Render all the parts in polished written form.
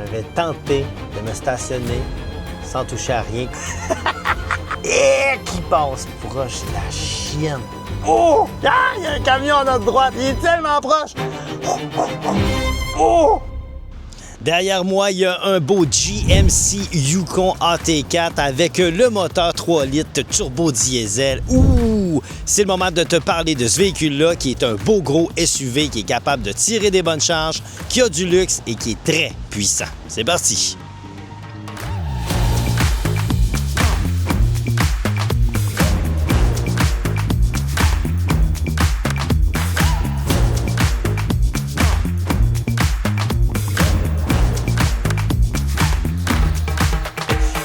j'avais tenté de me stationner sans toucher à rien. Et qui passe proche, c'est la chienne. Oh! Ah, il y a un camion à notre droite, il est tellement proche. Oh! Derrière moi, il y a un beau GMC Yukon AT4 avec le moteur 3 litres turbo diesel. Ouh! C'est le moment de te parler de ce véhicule-là qui est un beau gros SUV qui est capable de tirer des bonnes charges, qui a du luxe et qui est très puissant. C'est parti!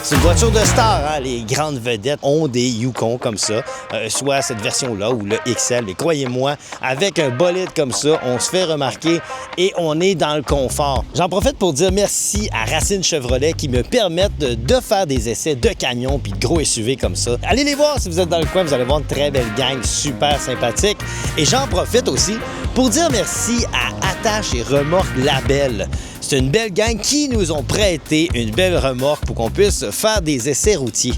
C'est une voiture de star, hein? Les grandes vedettes ont des Yukon comme ça, soit cette version-là ou le XL. Mais croyez-moi, avec un bolide comme ça, on se fait remarquer et on est dans le confort. J'en profite pour dire merci à Racine Chevrolet qui me permettent de faire des essais de camions puis de gros SUV comme ça. Allez les voir si vous êtes dans le coin, vous allez voir une très belle gang, super sympathique. Et j'en profite aussi pour dire merci à Attache et Remorque Label. C'est une belle gang qui nous ont prêté une belle remorque pour qu'on puisse faire des essais routiers.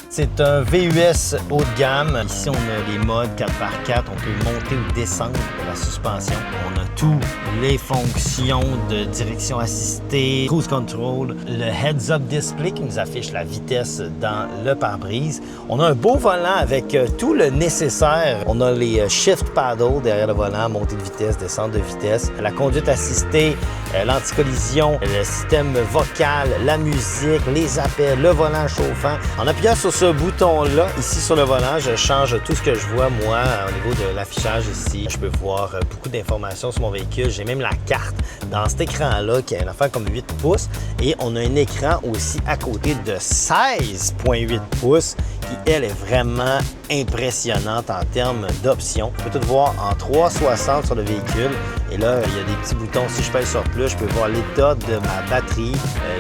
C'est un VUS haut de gamme. Ici, on a les modes 4x4. On peut monter ou descendre de la suspension. On a toutes les fonctions de direction assistée, cruise control, le heads-up display qui nous affiche la vitesse dans le pare-brise. On a un beau volant avec tout le nécessaire. On a les shift paddles derrière le volant, montée de vitesse, descente de vitesse, la conduite assistée, l'anticollision, le système vocal, la musique, les appels, le volant chauffant. En appuyant sur ce bouton-là, ici sur le volant, je change tout ce que je vois, moi, au niveau de l'affichage ici. Je peux voir beaucoup d'informations sur mon véhicule. J'ai même la carte dans cet écran-là, qui a une affaire comme 8 pouces. Et on a un écran aussi à côté de 16,8 pouces, qui, elle, est vraiment impressionnante en termes d'options. Je peux tout voir en 360 sur le véhicule. Et là, il y a des petits boutons. Si je pèse sur plus, je peux voir l'état de ma batterie,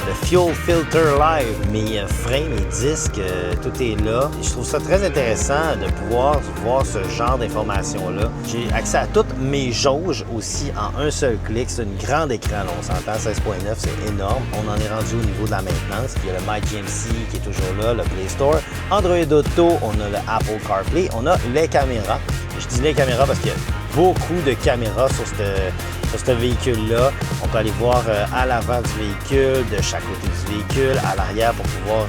le fuel filter live, mes freins, mes disques, tout est là. Et je trouve ça très intéressant de pouvoir voir ce genre d'informations-là. J'ai accès à toutes mes jauges aussi en un seul clic. C'est une grande écran, là, on s'entend, 16,9, c'est énorme. On en est rendu au niveau de la maintenance. Il y a le MyGMC qui est toujours là, le Play Store. Android Auto, on a le Apple CarPlay, on a les caméras. Je dis les caméras parce qu'il y a beaucoup de caméras sur ce véhicule-là. On peut aller voir à l'avant du véhicule, de chaque côté du véhicule, à l'arrière pour pouvoir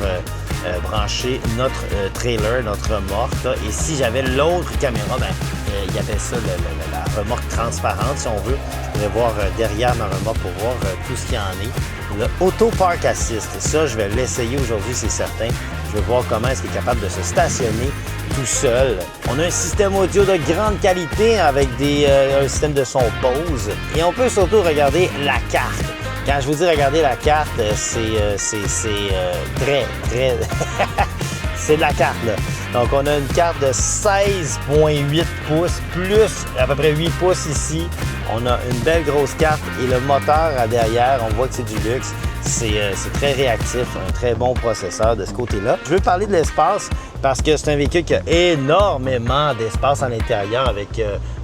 brancher notre trailer, notre remorque. Là. Et si j'avais l'autre caméra, il appelle ça la remorque transparente, si on veut. Je pourrais voir derrière ma remorque pour voir tout ce qu'il y en est. Le Auto Park Assist, ça, je vais l'essayer aujourd'hui, c'est certain. Je vais voir comment est-ce qu'il est capable de se stationner tout seul. On a un système audio de grande qualité avec un système de son Bose. Et on peut surtout regarder la carte. Quand je vous dis regarder la carte, c'est très... c'est de la carte, là. Donc, on a une carte de 16,8 pouces, plus à peu près 8 pouces ici. On a une belle grosse carte et le moteur à derrière, on voit que c'est du luxe. C'est très réactif, un très bon processeur de ce côté-là. Je veux parler de l'espace parce que c'est un véhicule qui a énormément d'espace à l'intérieur avec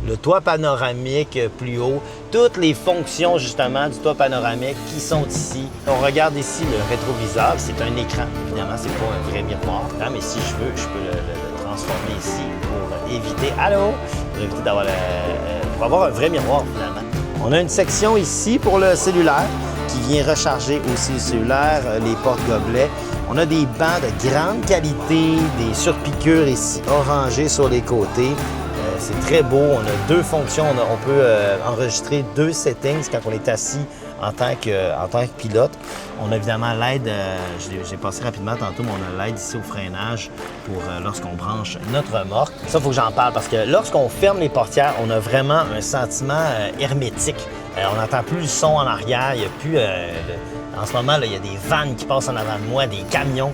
le toit panoramique plus haut, toutes les fonctions justement du toit panoramique qui sont ici. On regarde ici le rétroviseur, c'est un écran. Évidemment, c'est pas un vrai miroir, hein, mais si je veux, je peux le transformer ici pour éviter, pour éviter d'avoir pour avoir un vrai miroir finalement. On a une section ici pour le cellulaire qui vient recharger aussi le cellulaire, les porte-gobelets. On a des bancs de grande qualité, des surpiqûres ici orangées sur les côtés. C'est très beau. On a deux fonctions. On peut enregistrer deux settings quand on est assis en tant que pilote. On a évidemment l'aide, j'ai passé rapidement tantôt, mais on a l'aide ici au freinage pour lorsqu'on branche notre remorque. Ça, il faut que j'en parle parce que lorsqu'on ferme les portières, on a vraiment un sentiment hermétique. On n'entend plus le son en arrière. Il y a plus... en ce moment, là, il y a des vannes qui passent en avant de moi, des camions.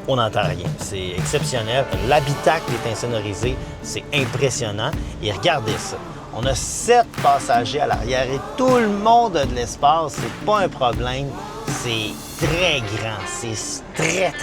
On n'entend rien. C'est exceptionnel. L'habitacle est insonorisé. C'est impressionnant. Et regardez ça. On a 7 passagers à l'arrière et tout le monde a de l'espace. C'est pas un problème. C'est très grand. C'est très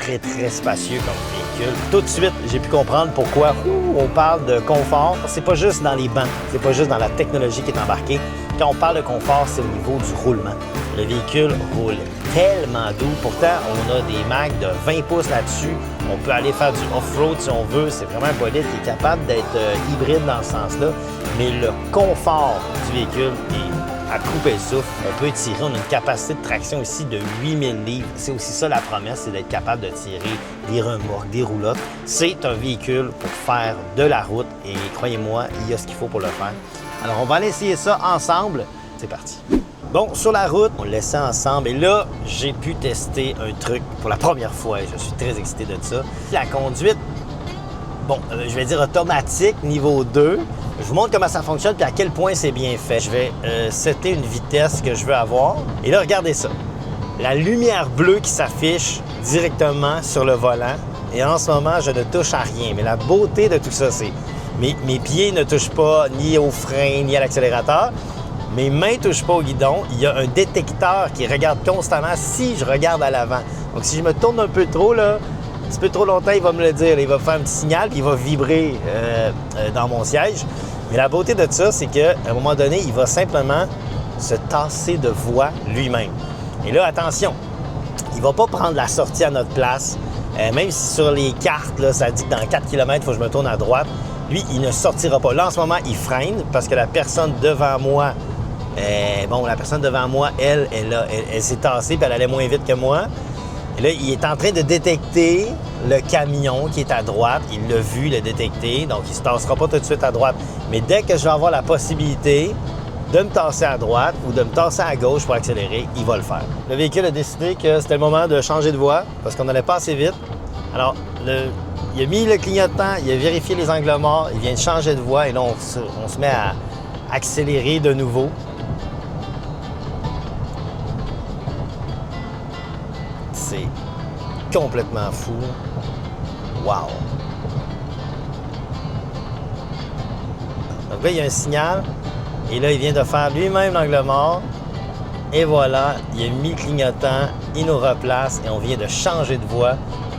spacieux comme véhicule. Tout de suite, j'ai pu comprendre pourquoi on parle de confort. C'est pas juste dans les bancs. C'est pas juste dans la technologie qui est embarquée. Quand on parle de confort, c'est au niveau du roulement. Le véhicule roule tellement doux. Pourtant, on a des Macs de 20 pouces là-dessus. On peut aller faire du off-road si on veut. C'est vraiment un bolide qui est capable d'être hybride dans ce sens-là. Mais le confort du véhicule est à couper le souffle. On peut tirer. On a une capacité de traction ici de 8000 livres. C'est aussi ça la promesse, c'est d'être capable de tirer des remorques, des roulottes. C'est un véhicule pour faire de la route. Et croyez-moi, il y a ce qu'il faut pour le faire. Alors, on va aller essayer ça ensemble. C'est parti. Bon, sur la route, on le laissait ensemble et là, j'ai pu tester un truc pour la première fois et je suis très excité de ça. La conduite, bon, je vais dire automatique, niveau 2. Je vous montre comment ça fonctionne et à quel point c'est bien fait. Je vais setter une vitesse que je veux avoir. Et là, regardez ça. La lumière bleue qui s'affiche directement sur le volant. Et en ce moment, je ne touche à rien. Mais la beauté de tout ça, c'est mes pieds ne touchent pas ni au frein ni à l'accélérateur. Mes mains ne touchent pas au guidon. Il y a un détecteur qui regarde constamment si je regarde à l'avant. Donc, si je me tourne un peu trop, là, un petit peu trop longtemps, il va me le dire. Il va faire un petit signal, puis il va vibrer dans mon siège. Mais la beauté de ça, c'est qu'à un moment donné, il va simplement se tasser de voix lui-même. Et là, attention, il ne va pas prendre la sortie à notre place. Même si sur les cartes, là, ça dit que dans 4 km, il faut que je me tourne à droite. Lui, il ne sortira pas. Là, en ce moment, il freine parce que la personne devant moi... la personne devant moi, elle s'est tassée puis elle allait moins vite que moi. Et là, il est en train de détecter le camion qui est à droite. Il l'a vu, le détecter, donc il ne se tassera pas tout de suite à droite. Mais dès que je vais avoir la possibilité de me tasser à droite ou de me tasser à gauche pour accélérer, il va le faire. Le véhicule a décidé que c'était le moment de changer de voie parce qu'on n'allait pas assez vite. Alors, il a mis le clignotant, il a vérifié les angles morts, il vient de changer de voie et là, on se met à accélérer de nouveau. C'est complètement fou. Wow! Donc là, il y a un signal. Et là, il vient de faire lui-même l'angle mort. Et voilà, il a mis le clignotant, il nous replace et on vient de changer de voie.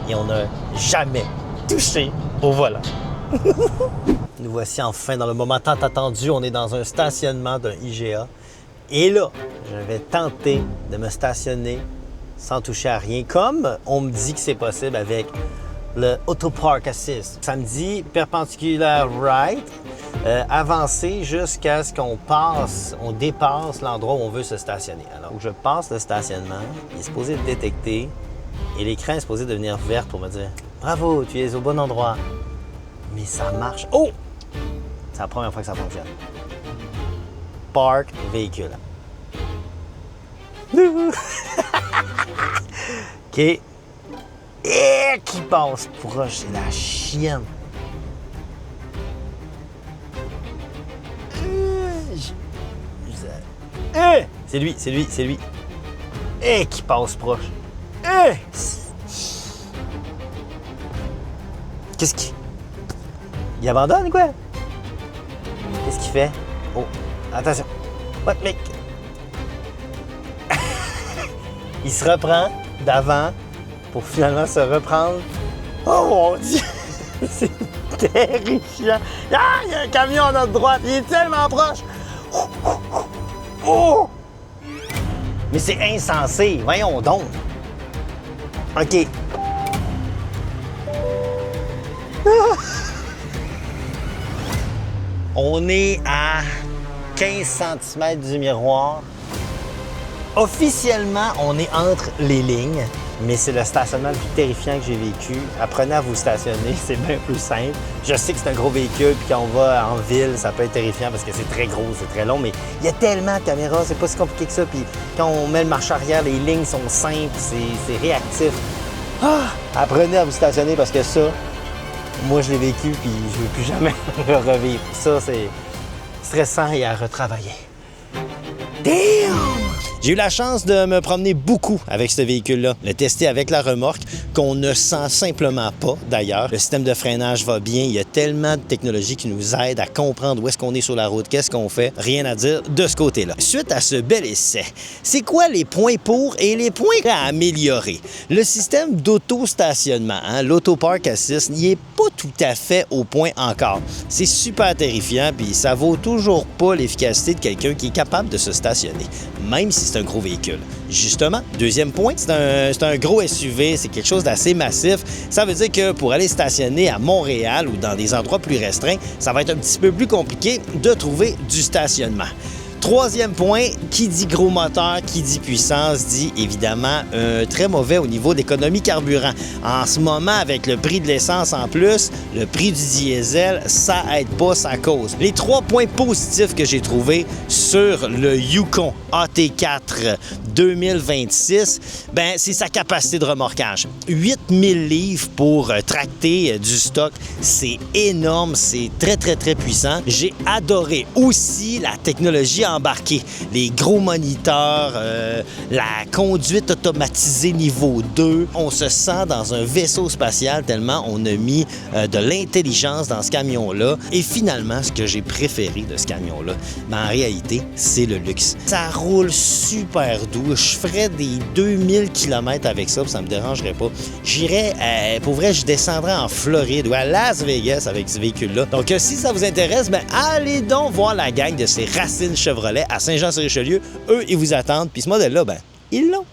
Et on n'a jamais touché au volant. Nous voici enfin dans le moment tant attendu. On est dans un stationnement d'un IGA. Et là, je vais tenter de me stationner sans toucher à rien, comme on me dit que c'est possible avec le Auto Park Assist. Ça me dit perpendiculaire right, avancer jusqu'à ce qu'on dépasse l'endroit où on veut se stationner. Alors, je passe le stationnement, il est supposé le détecter et l'écran est supposé devenir vert pour me dire « Bravo, tu es au bon endroit ». Mais ça marche. Oh! C'est la première fois que ça fonctionne. Park véhicule. OK. Et qui passe proche, c'est la chienne. C'est lui. Et qui passe proche. Qu'est-ce qu'il... Il abandonne, quoi? Qu'est-ce qu'il fait? Oh, attention. What, mec? Il se reprend d'avant pour finalement se reprendre. Oh mon Dieu! C'est terrifiant! Ah! Il y a un camion à notre droite! Il est tellement proche! Oh! Mais c'est insensé! Voyons donc! OK. On est à 15 cm du miroir. Officiellement, on est entre les lignes, mais c'est le stationnement le plus terrifiant que j'ai vécu. Apprenez à vous stationner, c'est bien plus simple. Je sais que c'est un gros véhicule, puis quand on va en ville, ça peut être terrifiant parce que c'est très gros, c'est très long, mais il y a tellement de caméras, c'est pas si compliqué que ça. Puis quand on met le marche arrière, les lignes sont simples, c'est réactif. Apprenez à vous stationner parce que ça, moi, je l'ai vécu, puis je ne veux plus jamais le revivre. Ça, c'est stressant et à retravailler. Damn! J'ai eu la chance de me promener beaucoup avec ce véhicule-là, le tester avec la remorque, qu'on ne sent simplement pas d'ailleurs. Le système de freinage va bien, il y a tellement de technologies qui nous aident à comprendre où est-ce qu'on est sur la route, qu'est-ce qu'on fait, rien à dire de ce côté-là. Suite à ce bel essai, c'est quoi les points pour et les points à améliorer? Le système d'auto-stationnement, l'Auto Park Assist, n'y est pas tout à fait au point encore. C'est super terrifiant, puis ça vaut toujours pas l'efficacité de quelqu'un qui est capable de se stationner, même si c'est un gros véhicule. Justement, deuxième point, c'est un gros SUV, c'est quelque chose d'assez massif. Ça veut dire que pour aller stationner à Montréal ou dans des endroits plus restreints, ça va être un petit peu plus compliqué de trouver du stationnement. Troisième point, qui dit gros moteur, qui dit puissance, dit évidemment très mauvais au niveau d'économie carburant. En ce moment, avec le prix de l'essence en plus, le prix du diesel, ça aide pas sa cause. Les 3 points positifs que j'ai trouvés sur le Yukon AT4 2026, ben, c'est sa capacité de remorquage. 8000 livres pour tracter du stock, c'est énorme, c'est très, très, très puissant. J'ai adoré aussi la technologie embarquée, les gros moniteurs, la conduite automatisée niveau 2. On se sent dans un vaisseau spatial tellement on a mis de l'intelligence dans ce camion-là. Et finalement, ce que j'ai préféré de ce camion-là, ben, en réalité, c'est le luxe. Ça roule super doux. Je ferais des 2000 km avec ça, puis ça me dérangerait pas. J'irais, pour vrai, je descendrais en Floride ou à Las Vegas avec ce véhicule-là. Donc, si ça vous intéresse, ben, allez donc voir la gang de ces Racines Chevrolet à Saint-Jean-sur-Richelieu. Eux, ils vous attendent. Puis ce modèle-là, ben, ils l'ont.